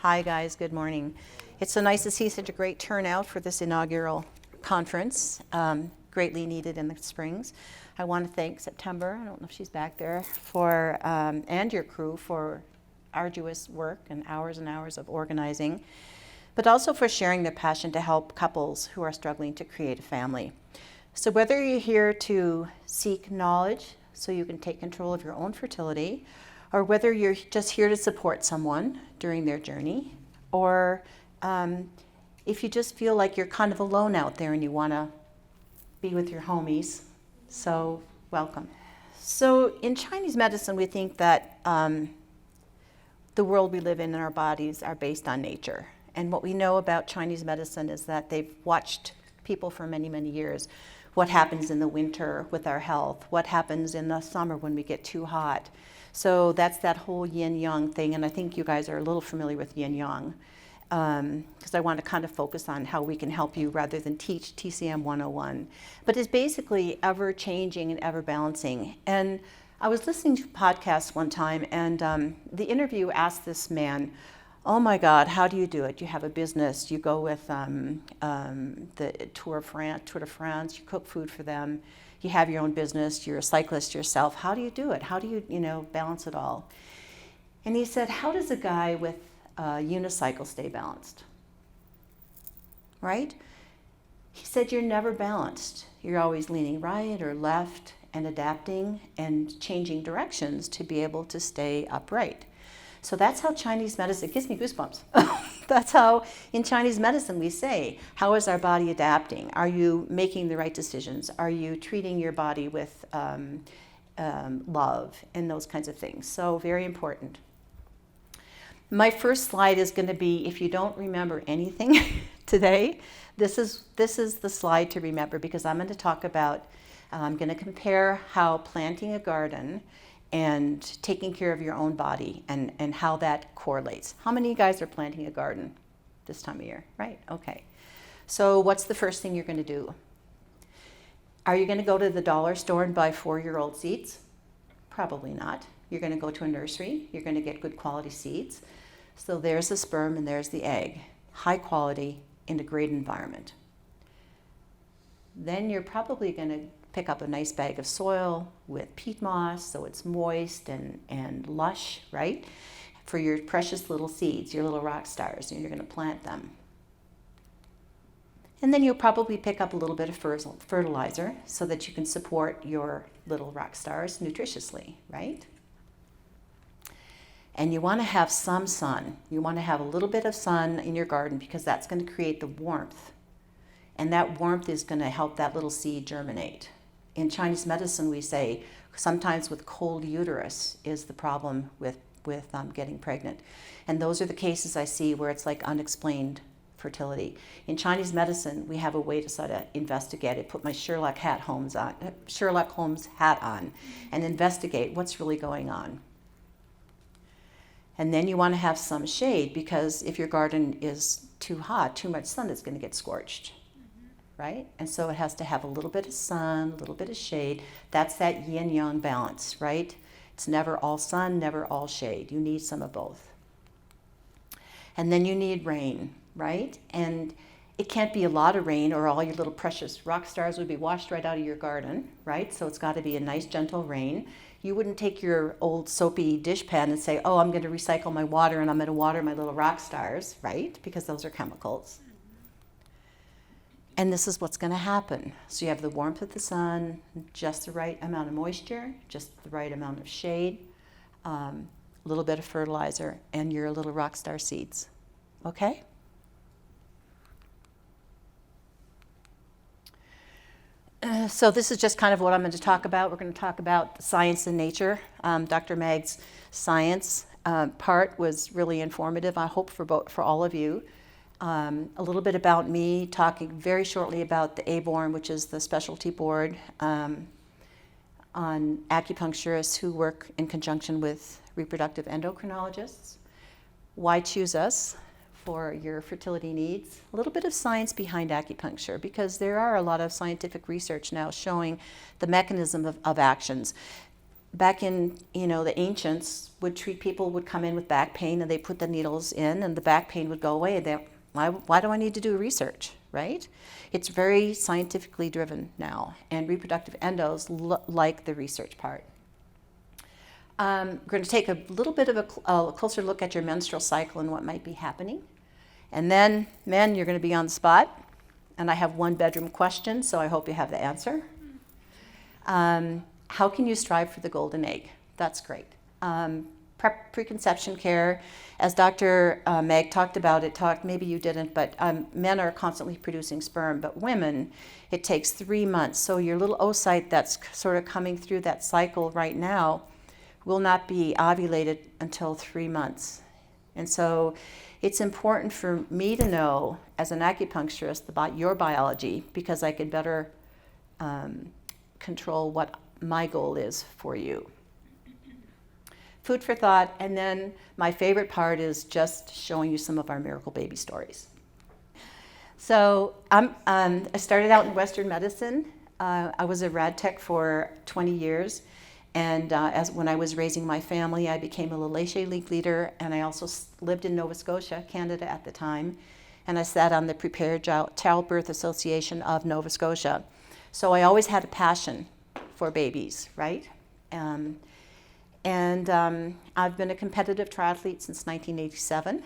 Hi guys, good morning. It's so nice to see such a great turnout for this inaugural conference, greatly needed in the Springs. I want to thank September, I don't know if she's back there, for and your crew for arduous work and hours of organizing, but also for sharing their passion to help couples who are struggling to create a family. So whether you're here to seek knowledge so you can take control of your own fertility, or whether you're just here to support someone during their journey, or if you just feel like you're kind of alone out there and you want to be with your homies, so welcome. So in Chinese medicine, we think that the world we live in and our bodies are based on nature. And what we know about Chinese medicine is that they've watched people for many, many years. What happens in the winter with our health? What happens in the summer when we get too hot? So that's that whole yin-yang thing, and I think you guys are a little familiar with yin-yang, because I want to kind of focus on how we can help you rather than teach TCM 101. But it's basically ever-changing and ever-balancing. And I was listening to a podcast one time, and the interview asked this man, oh my God, how do you do it? You have a business, you go with the Tour de France, you cook food for them, you have your own business, you're a cyclist yourself. How do you do it? How do you, balance it all? And he said, how does a guy with a unicycle stay balanced? Right? He said, you're never balanced. You're always leaning right or left and adapting and changing directions to be able to stay upright. So that's how Chinese medicine, it gives me goosebumps. That's how in Chinese medicine we say, how is our body adapting? Are you making the right decisions? Are you treating your body with love and those kinds of things? So very important. My first slide is going to be, if you don't remember anything today, this is the slide to remember, because I'm going to talk about, I'm going to compare how planting a garden and taking care of your own body and how that correlates. How many of you guys are planting a garden this time of year? Right, okay. So what's the first thing you're going to do? Are you going to go to the dollar store and buy 4-year-old seeds? Probably not. You're going to go to a nursery. You're going to get good quality seeds. So there's the sperm and there's the egg. High quality in a great environment. Then you're probably going to pick up a nice bag of soil with peat moss so it's moist and lush, right? For your precious little seeds, your little rock stars, and you're going to plant them. And then you'll probably pick up a little bit of fertilizer so that you can support your little rock stars nutritiously, right? And you want to have some sun. You want to have a little bit of sun in your garden because that's going to create the warmth. And that warmth is going to help that little seed germinate. In Chinese medicine, we say sometimes with cold uterus is the problem with getting pregnant. And those are the cases I see where it's like unexplained fertility. In Chinese medicine, we have a way to sort of investigate it, put my Sherlock Holmes hat on, and investigate what's really going on. And then you want to have some shade, because if your garden is too hot, too much sun, it's going to get scorched. Right? And so it has to have a little bit of sun, a little bit of shade. That's that yin-yang balance, right? It's never all sun, never all shade. You need some of both. And then you need rain, right? And it can't be a lot of rain or all your little precious rock stars would be washed right out of your garden, right? So it's got to be a nice gentle rain. You wouldn't take your old soapy dishpan and say, oh, I'm going to recycle my water and I'm going to water my little rock stars, right? Because those are chemicals. And this is what's going to happen. So you have the warmth of the sun, just the right amount of moisture, just the right amount of shade, a little bit of fertilizer, and your little rock star seeds. Okay? So this is just kind of what I'm going to talk about. We're going to talk about science and nature. Dr. Mag's science part was really informative, I hope, for all of you. A little bit about me, talking very shortly about the ABORN, which is the specialty board on acupuncturists who work in conjunction with reproductive endocrinologists. Why choose us for your fertility needs? A little bit of science behind acupuncture, because there are a lot of scientific research now showing the mechanism of actions. back in, the ancients would treat people would come in with back pain and they put the needles in and the back pain would go away. Why do I need to do research, right? It's very scientifically driven now, and reproductive endos like the research part. We're going to take a little bit of a closer look at your menstrual cycle and what might be happening. And then, men, you're going to be on the spot. And I have one bedroom question, so I hope you have the answer. How can you strive for the golden egg? That's great. Preconception care, as Dr. Meg talked about it, maybe you didn't, but men are constantly producing sperm, but women, it takes 3 months. So your little oocyte that's sort of coming through that cycle right now will not be ovulated until 3 months. And so it's important for me to know, as an acupuncturist, about your biology, because I can better control what my goal is for you. Food for thought, and then my favorite part is just showing you some of our miracle baby stories. So I started out in Western medicine. I was a rad tech for 20 years. And when I was raising my family, I became a Lachaise League leader, and I also lived in Nova Scotia, Canada at the time, and I sat on the Prepared Childbirth Association of Nova Scotia. So I always had a passion for babies, right? And I've been a competitive triathlete since 1987,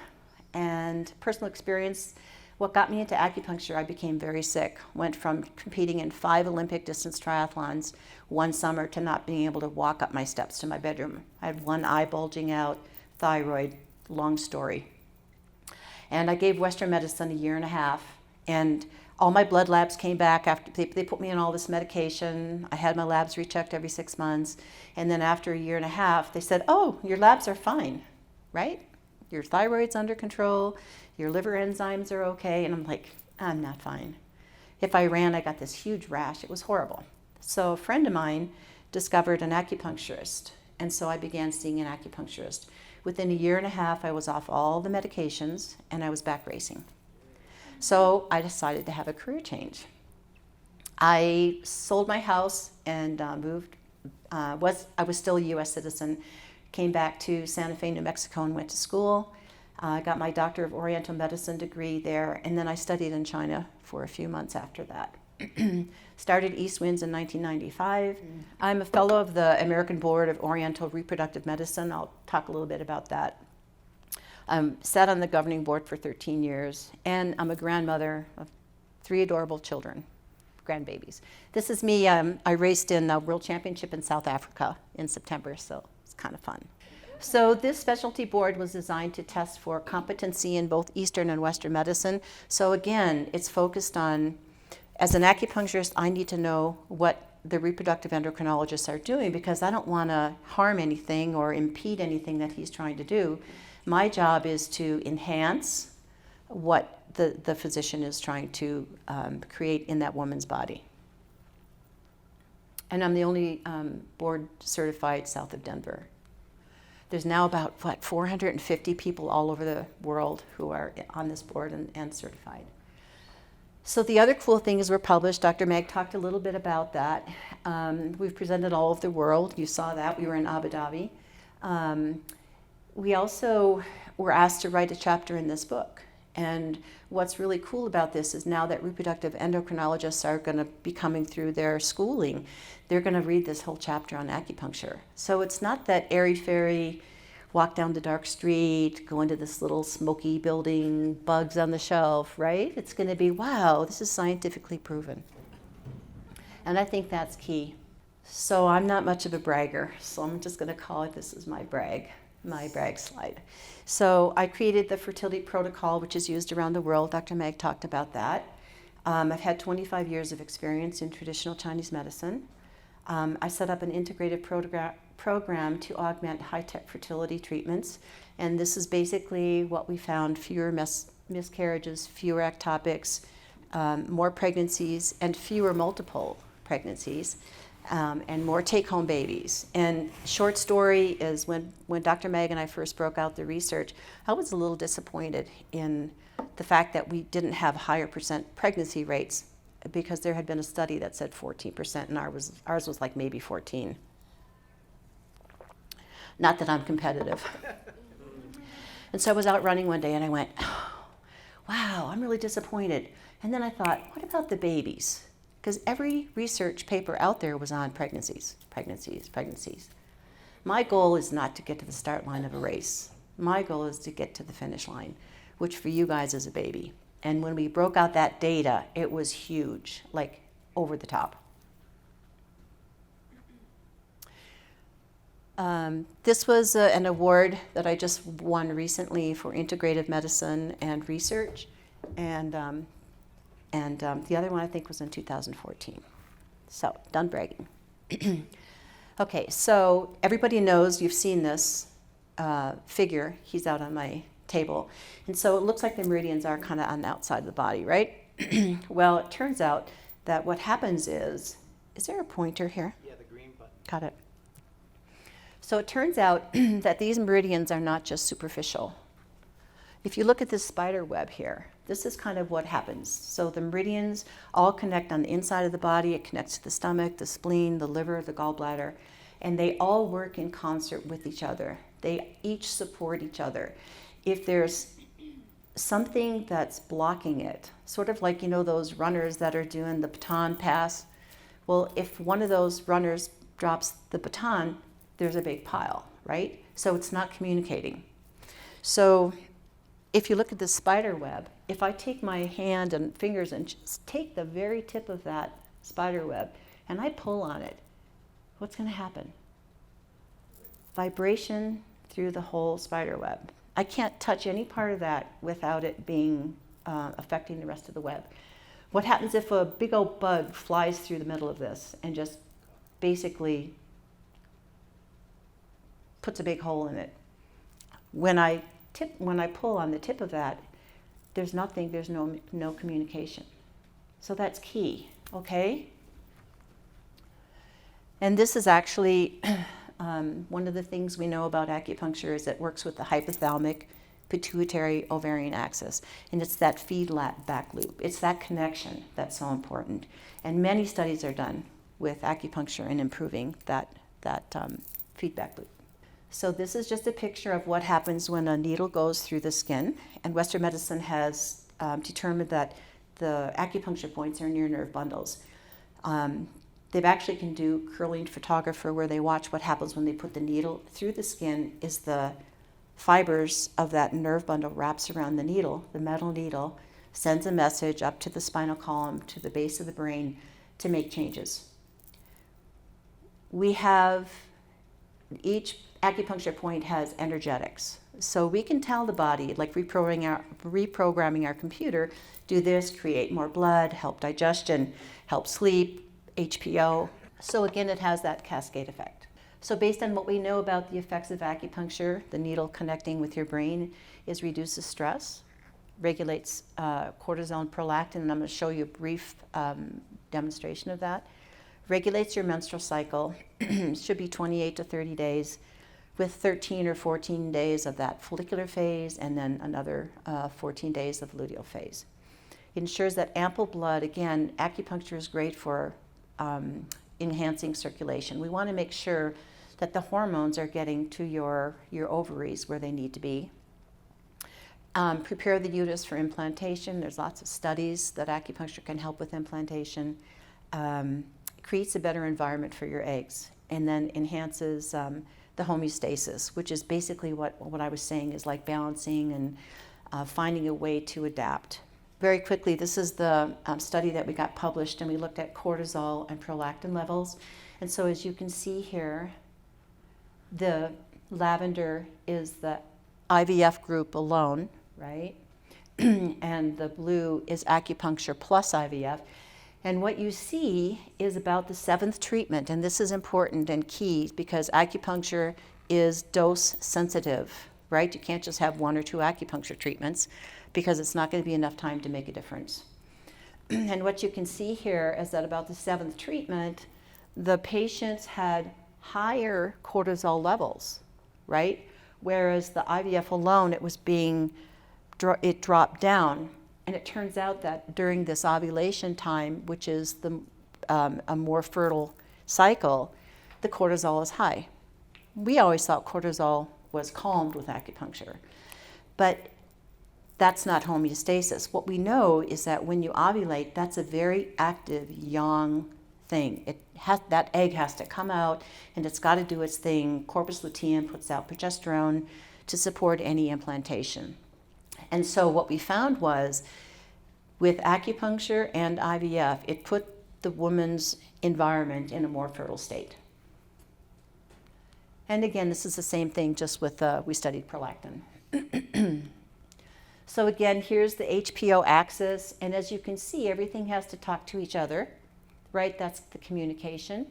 and personal experience, what got me into acupuncture, I became very sick. Went from competing in 5 Olympic distance triathlons one summer to not being able to walk up my steps to my bedroom. I had one eye bulging out, thyroid, long story. And I gave Western medicine 1.5 years, and all my blood labs came back after they put me on all this medication. I had my labs rechecked every 6 months. And then after 1.5 years, they said, oh, your labs are fine, right? Your thyroid's under control, your liver enzymes are okay. And I'm like, I'm not fine. If I ran, I got this huge rash. It was horrible. So a friend of mine discovered an acupuncturist. And so I began seeing an acupuncturist. Within 1.5 years, I was off all the medications and I was back racing. So I decided to have a career change. I sold my house and moved. I was still a U.S. citizen. Came back to Santa Fe, New Mexico, and went to school. I got my Doctor of Oriental Medicine degree there, and then I studied in China for a few months after that. Started East Winds in 1995. I'm a fellow of the American Board of Oriental Reproductive Medicine. I'll talk a little bit about that. Sat on the governing board for 13 years, and I'm a grandmother of 3 adorable children, grandbabies. This is me. I raced in the World Championship in South Africa in September, so it's kind of fun. So this specialty board was designed to test for competency in both Eastern and Western medicine. So again, it's focused on, as an acupuncturist, I need to know what the reproductive endocrinologists are doing, because I don't want to harm anything or impede anything that he's trying to do. My job is to enhance what the physician is trying to create in that woman's body. And I'm the only board certified south of Denver. There's now about, 450 people all over the world who are on this board and certified. So the other cool thing is we're published. Dr. Meg talked a little bit about that. We've presented all over the world. You saw that. We were in Abu Dhabi. We also were asked to write a chapter in this book. And what's really cool about this is now that reproductive endocrinologists are going to be coming through their schooling, they're going to read this whole chapter on acupuncture. So it's not that airy-fairy, walk down the dark street, go into this little smoky building, bugs on the shelf, right? It's going to be, wow, this is scientifically proven. And I think that's key. So I'm not much of a bragger, so I'm just going to call it, this is my brag slide. So I created the fertility protocol, which is used around the world. Dr. Meg talked about that. I've had 25 years of experience in traditional Chinese medicine. I set up an integrated program to augment high-tech fertility treatments. And this is basically what we found: fewer miscarriages, fewer ectopics, more pregnancies, and fewer multiple pregnancies. And more take-home babies. And short story is when Dr. Meg and I first broke out the research, I was a little disappointed in the fact that we didn't have higher percent pregnancy rates, because there had been a study that said 14%, and ours was like maybe 14. Not that I'm competitive. And so I was out running one day and I went, oh, wow, I'm really disappointed. And then I thought, what about the babies? Because every research paper out there was on pregnancies, pregnancies, pregnancies. My goal is not to get to the start line of a race. My goal is to get to the finish line, which for you guys is a baby. And when we broke out that data, it was huge, like over the top. This was an award that I just won recently for integrative medicine and research. And the other one I think was in 2014. So, done bragging. Okay, so everybody knows, you've seen this figure. He's out on my table. And so it looks like the meridians are kind of on the outside of the body, right? Well, it turns out that what happens is there a pointer here? Yeah, the green button. Got it. So it turns out that these meridians are not just superficial. If you look at this spider web here, this is kind of what happens. So the meridians all connect on the inside of the body. It connects to the stomach, the spleen, the liver, the gallbladder, and they all work in concert with each other. They each support each other. If there's something that's blocking it, sort of like, you know, those runners that are doing the baton pass, well, if one of those runners drops the baton, there's a big pile, right? So it's not communicating. So if you look at the spider web, if I take my hand and fingers and just take the very tip of that spider web and I pull on it, what's going to happen? Vibration through the whole spider web. I can't touch any part of that without it being affecting the rest of the web. What happens if a big old bug flies through the middle of this and just basically puts a big hole in it? When I pull on the tip of that, there's nothing, there's no communication. So that's key, okay? And this is actually one of the things we know about acupuncture is it works with the hypothalamic pituitary ovarian axis, and it's that feedback loop. It's that connection that's so important. And many studies are done with acupuncture in improving that feedback loop. So this is just a picture of what happens when a needle goes through the skin. And Western medicine has determined that the acupuncture points are near nerve bundles. They actually can do curling photography where they watch what happens when they put the needle through the skin is the fibers of that nerve bundle wraps around the needle, the metal needle, sends a message up to the spinal column, to the base of the brain to make changes. We have, each acupuncture point has energetics. So we can tell the body, like reprogramming our computer, do this, create more blood, help digestion, help sleep, HPO. So again, it has that cascade effect. So based on what we know about the effects of acupuncture, the needle connecting with your brain is reduces stress, regulates cortisol and prolactin, and I'm going to show you a brief demonstration of that. Regulates your menstrual cycle, should be 28 to 30 days, with 13 or 14 days of that follicular phase and then another 14 days of luteal phase. It ensures that ample blood, again, acupuncture is great for enhancing circulation. We want to make sure that the hormones are getting to your ovaries where they need to be. Prepare the uterus for implantation. There's lots of studies that acupuncture can help with implantation. Creates a better environment for your eggs, and then enhances the homeostasis, which is basically what I was saying is like balancing and finding a way to adapt. Very quickly, this is the study that we got published, and we looked at cortisol and prolactin levels. And so as you can see here, the lavender is the IVF group alone, right? And the blue is acupuncture plus IVF. And what you see is about the 7th treatment, and this is important and key because acupuncture is dose sensitive, right? You can't just have 1 or 2 acupuncture treatments because it's not going to be enough time to make a difference. And what you can see here is that about the 7th treatment, the patients had higher cortisol levels, right? Whereas the IVF alone, it dropped down. And it turns out that during this ovulation time, which is a more fertile cycle, the cortisol is high. we always thought cortisol was calmed with acupuncture, but that's not homeostasis. What we know is that when you ovulate, that's a very active yang thing. That egg has to come out, and it's got to do its thing. Corpus luteum puts out progesterone to support any implantation. And so what we found was, with acupuncture and IVF, it put the woman's environment in a more fertile state. And again, this is the same thing, just with, we studied prolactin. So again, here's the HPO axis, and as you can see, everything has to talk to each other, right? That's the communication.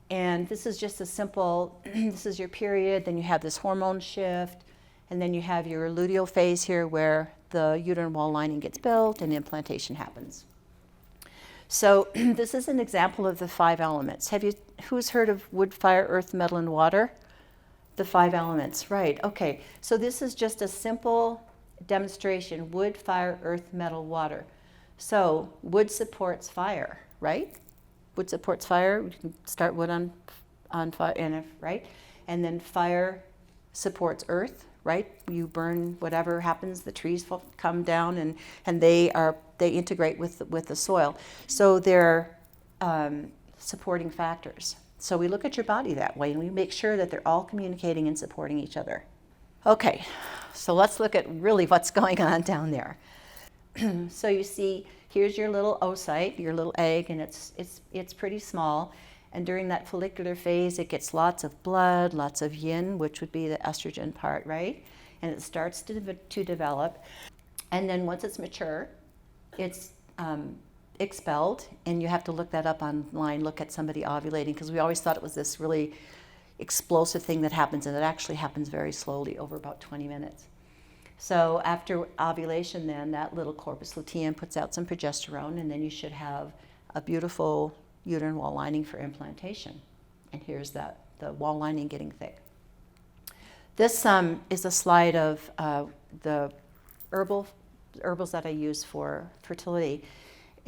And this is just a simple, this is your period, then you have this hormone shift, and then you have your luteal phase here where the uterine wall lining gets built and implantation happens. So this is an example of the 5 elements. Who's heard of wood, fire, earth, metal, and water? The 5 elements, right, okay. So this is just a simple demonstration: wood, fire, earth, metal, water. So wood supports fire, right? Wood supports fire. We can start wood on fire, right? And then fire supports earth, right? You burn whatever happens, the trees come down and they integrate with the soil. So they're supporting factors. So we look at your body that way, and we make sure that they're all communicating and supporting each other. Okay, so let's look at really what's going on down there. So you see, here's your little oocyte, your little egg, and it's pretty small. And during that follicular phase, it gets lots of blood, lots of yin, which would be the estrogen part, right? And it starts to develop. And then once it's mature, it's expelled, and you have to look that up online, look at somebody ovulating, because we always thought it was this really explosive thing that happens, and it actually happens very slowly over about 20 minutes. So after ovulation, then that little corpus luteum puts out some progesterone, and then you should have a beautiful uterine wall lining for implantation. And here's the wall lining getting thick. This is a slide of the herbals that I use for fertility.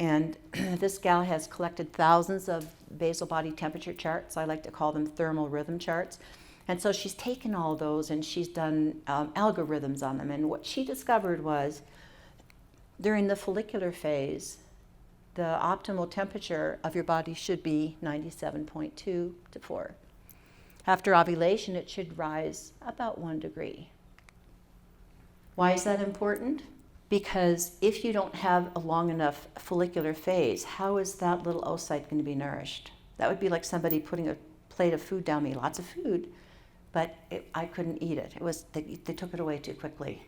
And this gal has collected thousands of basal body temperature charts. I like to call them thermal rhythm charts. And so she's taken all those and she's done algorithms on them. And what she discovered was, during the follicular phase, the optimal temperature of your body should be 97.2 to 4. After ovulation, it should rise about 1 degree. Why is that important? Because if you don't have a long enough follicular phase, how is that little oocyte going to be nourished? That would be like somebody putting a plate of food down me, lots of food, but I couldn't eat it. They took it away too quickly.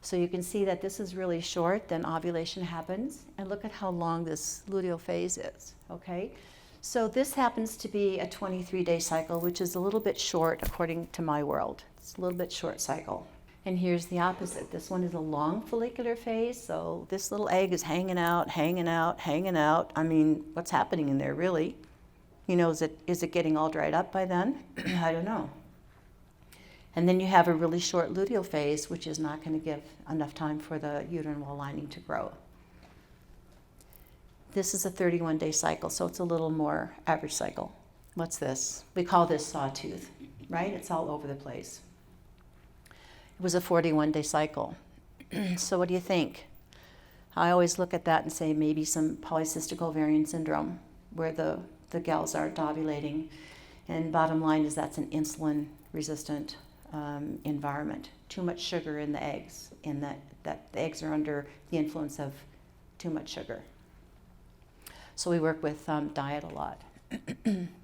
So you can see that this is really short, then ovulation happens, and look at how long this luteal phase is, okay? So this happens to be a 23-day cycle, which is a little bit short according to my world. It's a little bit short cycle. And here's the opposite. This one is a long follicular phase, so this little egg is hanging out, hanging out, hanging out. I mean, what's happening in there, really? You know, is it getting all dried up by then? I don't know. And then you have a really short luteal phase, which is not going to give enough time for the uterine wall lining to grow. This is a 31-day cycle, so it's a little more average cycle. What's this? We call this sawtooth, right? It's all over the place. It was a 41-day cycle. So what do you think? I always look at that and say maybe some polycystic ovarian syndrome, where the gals aren't ovulating. And bottom line is that's an insulin-resistant environment. Too much sugar in the eggs, in that the eggs are under the influence of too much sugar. So we work with diet a lot.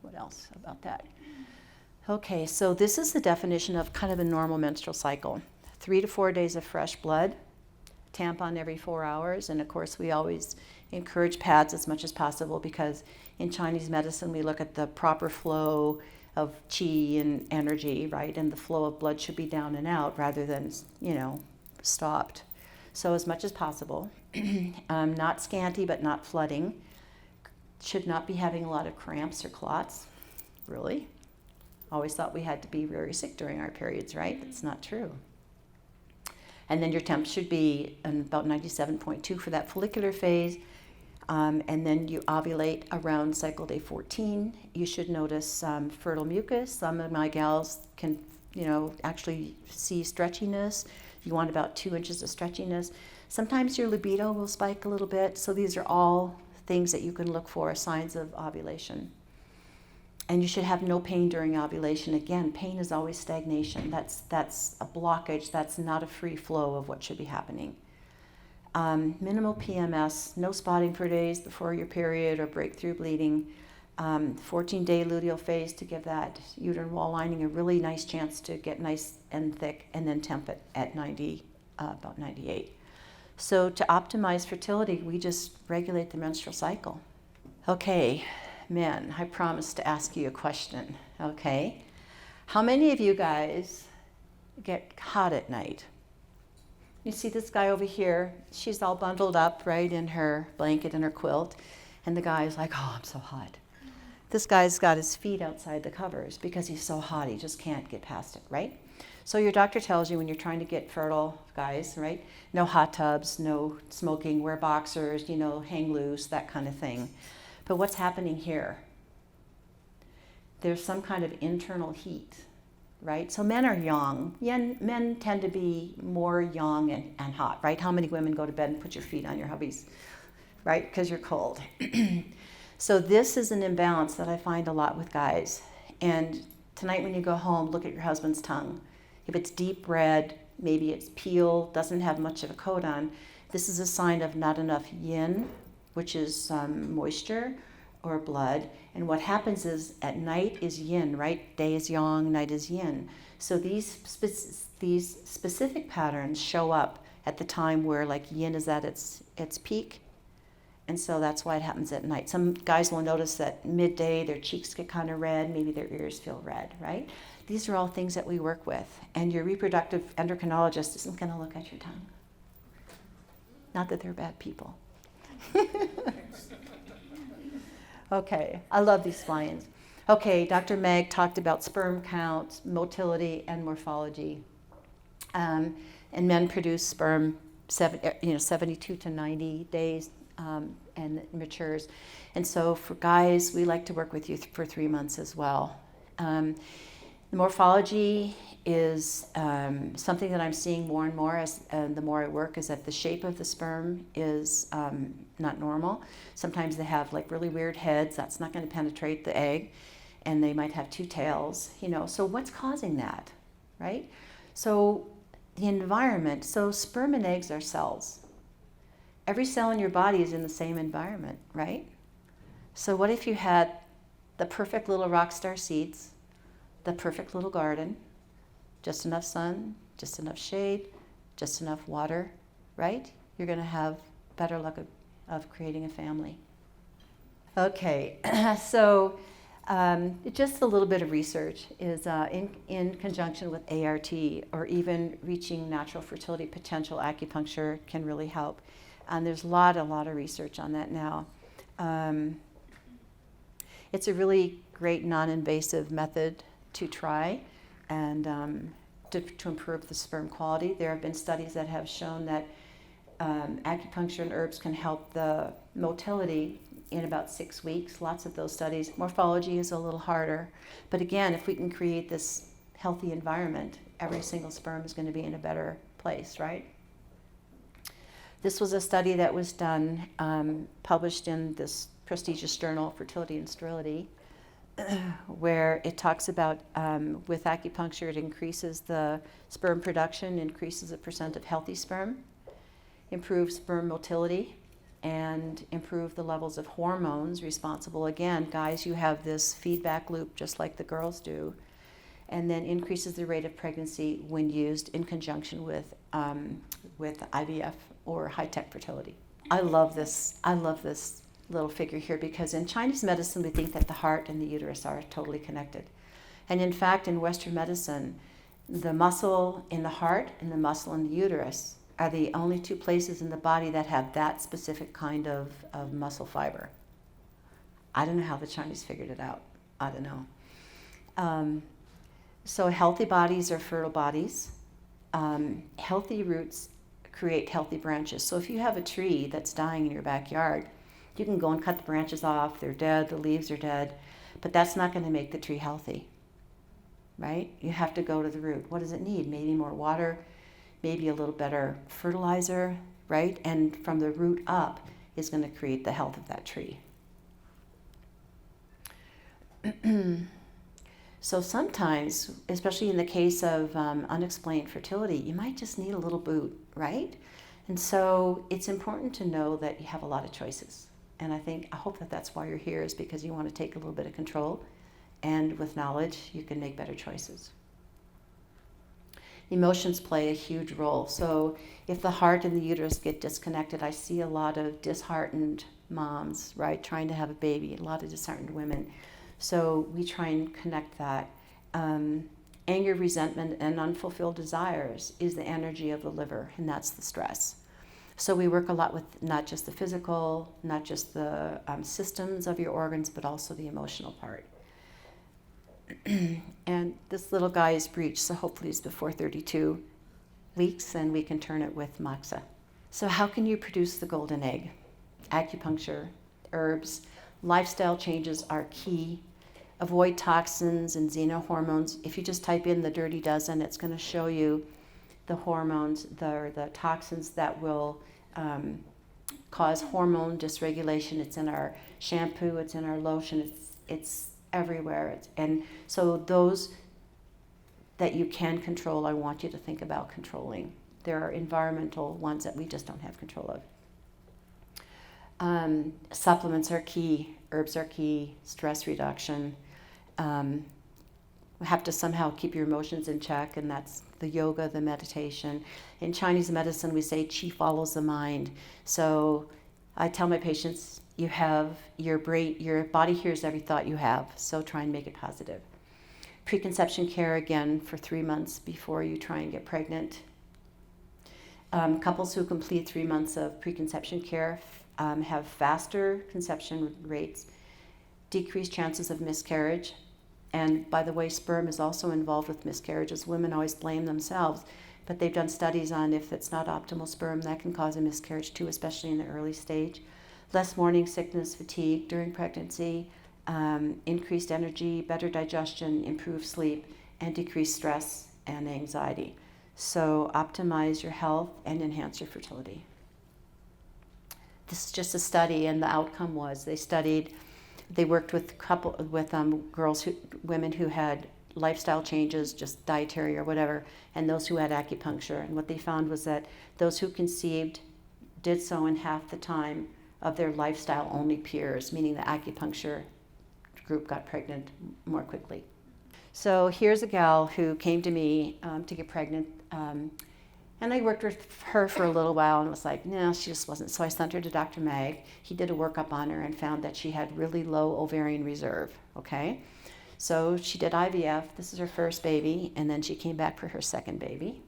What else about that? Okay, so this is the definition of kind of a normal menstrual cycle. 3 to 4 days of fresh blood, tampon every 4 hours, and of course we always encourage pads as much as possible, because in Chinese medicine we look at the proper flow of qi and energy, right? And the flow of blood should be down and out rather than, stopped. So as much as possible. Not scanty, but not flooding. Should not be having a lot of cramps or clots. Really? Always thought we had to be very sick during our periods, right? That's not true. And then your temp should be about 97.2 for that follicular phase. And then you ovulate around cycle day 14. You should notice fertile mucus. Some of my gals can, actually see stretchiness. You want about 2 inches of stretchiness. Sometimes your libido will spike a little bit. So these are all things that you can look for, signs of ovulation. And you should have no pain during ovulation. Again, pain is always stagnation. That's a blockage. That's not a free flow of what should be happening. Minimal PMS, no spotting for days before your period or breakthrough bleeding. 14-day luteal phase to give that uterine wall lining a really nice chance to get nice and thick, and then temp it at 90, about 98. So to optimize fertility, we just regulate the menstrual cycle. Okay, men, I promised to ask you a question, okay? How many of you guys get hot at night? You see this guy over here, she's all bundled up, right, in her blanket and her quilt, and the guy's like, oh, I'm so hot. This guy's got his feet outside the covers because he's so hot, he just can't get past it, right? So your doctor tells you when you're trying to get fertile, guys, right, no hot tubs, no smoking, wear boxers, hang loose, that kind of thing. But what's happening here? There's some kind of internal heat, right? So men are yang. Men tend to be more yang and hot, right? How many women go to bed and put your feet on your hubbies, right? Because you're cold. So this is an imbalance that I find a lot with guys. And tonight when you go home, look at your husband's tongue. If it's deep red, maybe it's peeled, doesn't have much of a coat on, this is a sign of not enough yin, which is moisture or blood. And what happens is at night is yin, right? Day is yang, night is yin. So these specific patterns show up at the time where like yin is at its peak. And so that's why it happens at night. Some guys will notice that midday their cheeks get kind of red, maybe their ears feel red, right? These are all things that we work with. And your reproductive endocrinologist isn't going to look at your tongue. Not that they're bad people. Okay, I love these fly-ins. Okay, Dr. Meg talked about sperm count, motility, and morphology. And men produce sperm 72 to 90 days, and it matures. And so for guys, we like to work with you for 3 months as well. The morphology is something that I'm seeing more and more as the more I work, is that the shape of the sperm is not normal. Sometimes they have like really weird heads. That's not going to penetrate the egg. And they might have 2 tails, So what's causing that, right? So the environment, so sperm and eggs are cells. Every cell in your body is in the same environment, right? So what if you had the perfect little rock star seeds, the perfect little garden, just enough sun, just enough shade, just enough water, right? You're going to have better luck of creating a family. Okay, so just a little bit of research is in conjunction with ART, or even reaching natural fertility potential, acupuncture can really help. And there's a lot of research on that now. It's a really great non-invasive method to try and to improve the sperm quality. There have been studies that have shown that acupuncture and herbs can help the motility in about 6 weeks. Lots of those studies. Morphology is a little harder. But again, if we can create this healthy environment, every single sperm is going to be in a better place, right? This was a study that was done, published in this prestigious journal, Fertility and Sterility, where it talks about with acupuncture, it increases the sperm production, increases the percent of healthy sperm, improves sperm motility, and improve the levels of hormones responsible. Again, guys, you have this feedback loop just like the girls do, and then increases the rate of pregnancy when used in conjunction with IVF or high-tech fertility. I love this little figure here because in Chinese medicine we think that the heart and the uterus are totally connected. And in fact, in Western medicine, the muscle in the heart and the muscle in the uterus are the only 2 places in the body that have that specific kind of muscle fiber. I don't know how the Chinese figured it out. I don't know. So healthy bodies are fertile bodies. Healthy roots create healthy branches. So if you have a tree that's dying in your backyard, You can go and cut the branches off, they're dead, the leaves are dead, but that's not going to make the tree healthy, right? You have to go to the root. What does it need? Maybe more water, maybe a little better fertilizer, right? And from the root up is going to create the health of that tree. So sometimes, especially in the case of unexplained fertility, you might just need a little boot, right? And so it's important to know that you have a lot of choices. And I hope that that's why you're here, is because you want to take a little bit of control. And with knowledge, you can make better choices. Emotions play a huge role. So if the heart and the uterus get disconnected, I see a lot of disheartened moms, right, trying to have a baby, a lot of disheartened women. So we try and connect that. Anger, resentment, and unfulfilled desires is the energy of the liver, and that's the stress. So we work a lot with not just the physical, not just the systems of your organs, but also the emotional part. And this little guy is breech, so hopefully he's before 32 weeks, and we can turn it with moxa. So how can you produce the golden egg? Acupuncture, herbs, lifestyle changes are key. Avoid toxins and xenohormones. If you just type in the Dirty Dozen, it's going to show you the hormones, the toxins that will cause hormone dysregulation. It's in our shampoo, it's in our lotion, it's everywhere. And so those that you can control, I want you to think about controlling. There are environmental ones that we just don't have control of. Supplements are key, herbs are key, stress reduction. We have to somehow keep your emotions in check, and that's the yoga, the meditation. In Chinese medicine, we say qi follows the mind. So I tell my patients, you have your brain, your body hears every thought you have, so try and make it positive. Preconception care, again, for 3 months before you try and get pregnant. Couples who complete 3 months of preconception care have faster conception rates, decreased chances of miscarriage. And by the way, sperm is also involved with miscarriages. Women always blame themselves, but they've done studies on if it's not optimal sperm, that can cause a miscarriage too, especially in the early stage. Less morning sickness, fatigue during pregnancy, increased energy, better digestion, improved sleep, and decreased stress and anxiety. So optimize your health and enhance your fertility. This is just a study, and the outcome was they worked with women who had lifestyle changes, just dietary or whatever, and those who had acupuncture. And what they found was that those who conceived did so in half the time of their lifestyle-only peers, meaning the acupuncture group got pregnant more quickly. So here's a gal who came to me to get pregnant, and I worked with her for a little while and was like, no, she just wasn't. So I sent her to Dr. Mag. He did a workup on her and found that she had really low ovarian reserve, okay? So she did IVF. This is her first baby, and then she came back for her second baby.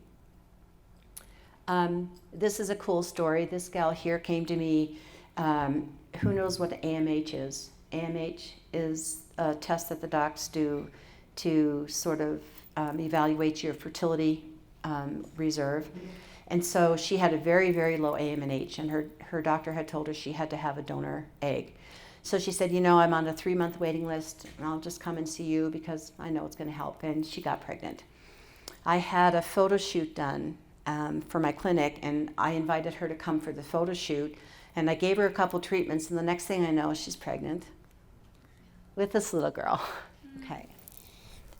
This is a cool story. This gal here came to me. Who knows what AMH is? AMH is a test that the docs do to sort of evaluate your fertility reserve. And so she had a very, very low AMH, and her doctor had told her she had to have a donor egg. So she said, I'm on a 3-month waiting list, and I'll just come and see you because I know it's going to help. And she got pregnant. I had a photo shoot done for my clinic, and I invited her to come for the photo shoot, and I gave her a couple treatments, and the next thing I know, she's pregnant with this little girl.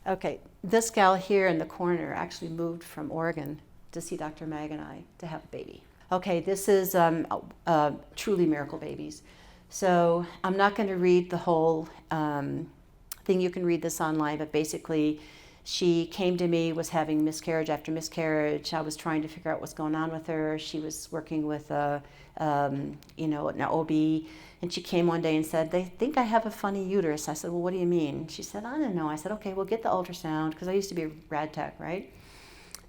Okay, this gal here in the corner actually moved from Oregon to see Dr. Mag and I to have a baby. Okay, this is truly miracle babies. So I'm not going to read the whole thing. You can read this online, but basically she came to me, was having miscarriage after miscarriage. I was trying to figure out what's going on with her. She was working with an OB, and she came one day and said, they think I have a funny uterus. I said, well, what do you mean? She said, I don't know. I said, okay, we'll get the ultrasound, because I used to be a rad tech, right?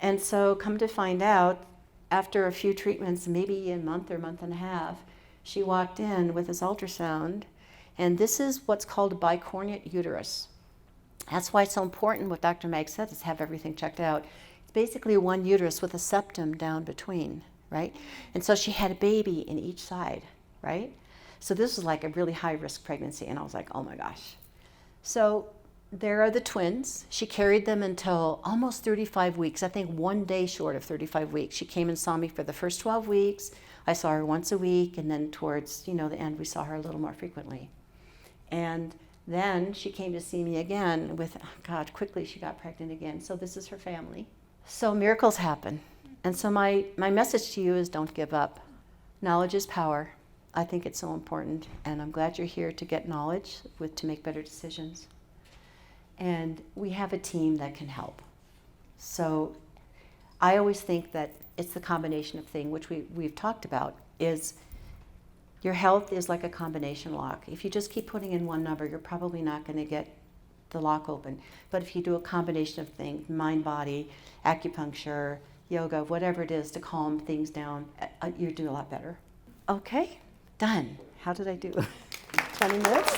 And so come to find out, after a few treatments, maybe a month or month and a half, she walked in with this ultrasound, and this is what's called a bicornuate uterus. That's why it's so important what Dr. Mag said, is have everything checked out. It's basically one uterus with a septum down between, right? And so she had a baby in each side, right? So this was like a really high-risk pregnancy, and I was like, oh my gosh. So there are the twins. She carried them until almost 35 weeks, I think one day short of 35 weeks. She came and saw me for the first 12 weeks. I saw her once a week, and then towards, the end, we saw her a little more frequently. And then she came to see me again with, God, quickly she got pregnant again. So this is her family. So miracles happen. And so my message to you is don't give up. Knowledge is power. I think it's so important, and I'm glad you're here to get knowledge to make better decisions. And we have a team that can help. So I always think that it's the combination of things, which we've talked about, is your health is like a combination lock. If you just keep putting in one number, you're probably not going to get the lock open. But if you do a combination of things, mind, body, acupuncture, yoga, whatever it is to calm things down, you do a lot better. Okay, done. How did I do? 20 minutes?